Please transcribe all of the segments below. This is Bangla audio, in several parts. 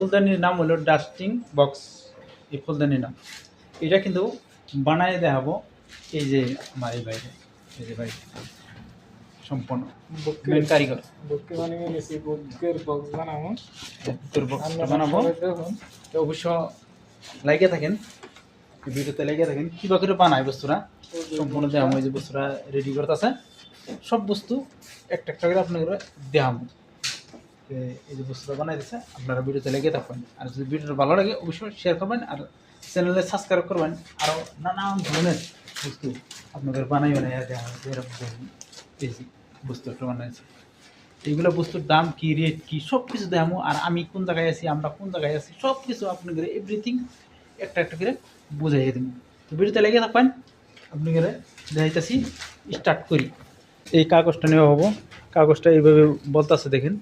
ফুলদানির নাম হলো ডাস্টিং বক্স। এই ফুলদানির নাম এটা কিন্তু বানায় দেখাবো। এই যে আমার এই বাইরে, এই যে বাইরে সম্পূর্ণ মেন কারিগর বুকে বানিয়ে নিয়েছি, বুকের বক্স বানাবো, বুকের বক্স বানাবো। তো অবশ্য লাগিয়ে থাকেন, ভিডিওতে লাগিয়ে থাকেন কীভাবে করে বানায় বস্তুরা সম্পূর্ণ দেখাম। ওই যে বস্তুরা রেডি করতে আছে, সব বস্তু একটা একটা করে আপনাদের দেখাম। এই যে বস্তুটা বানাই দিচ্ছে, আপনারা ভিডিওতে লেগে থাকবেন। আর যদি ভিডিওটা ভালো লাগে অবশ্যই শেয়ার করবেন, আর চ্যানেলে সাবস্ক্রাইব করবেন। আরও নানান ধরনের বস্তু আপনাদের বানাই দেখা এই বস্তু একটা বানাইছে। এইগুলো বস্তুর দাম কী, রেট কী, সব কিছু দেখামো। আর আমি কোন জায়গায় আছি, আমরা কোন জায়গায় আছি, সব কিছু আপনাদের এভরিথিং একটা একটা করে বুঝাইয়ে দেবো। তো ভিডিওতে লেগে থাকবেন, আপনাদের দেখাইতেছি। স্টার্ট করি। এই কাগজটা নেওয়া হবো। কাগজটা এইভাবে বলতেছে দেখেন।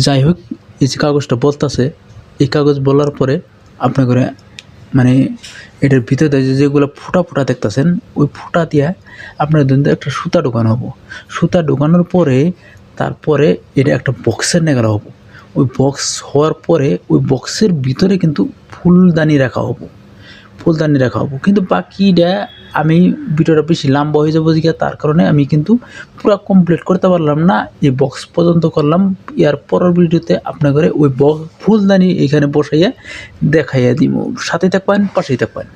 যাই হোক, এই যে কাগজটা বলতেছে, এই কাগজ বলার পরে আপনার করে মানে এটার ভিতরে যেগুলো ফোঁটা ফোঁটা দেখতেছেন, ওই ফোঁটা দিয়ে আপনার ধরুন একটা সুতা ঢোকানো হবো। সুতা ঢোকানোর পরে তারপরে এটা একটা বক্সের নেগানো হবো। ওই বক্স হওয়ার পরে ওই বক্সের ভিতরে কিন্তু ফুলদানি রাখা হবো, ফুলদানি রাখা হবো। কিন্তু বাকিটা আমি ভিডিওটা বেশি লম্বা হয়ে যাবো দিকে, তার কারণে আমি কিন্তু পুরো কমপ্লিট করতে পারলাম না। এই বক্স পর্যন্ত করলাম। এর পরের ভিডিওতে আপনার ওই ফুলদানি এখানে বসাইয়া দেখাইয়া দিব। সাথে থাকবেন, পাশেই থাকবেন।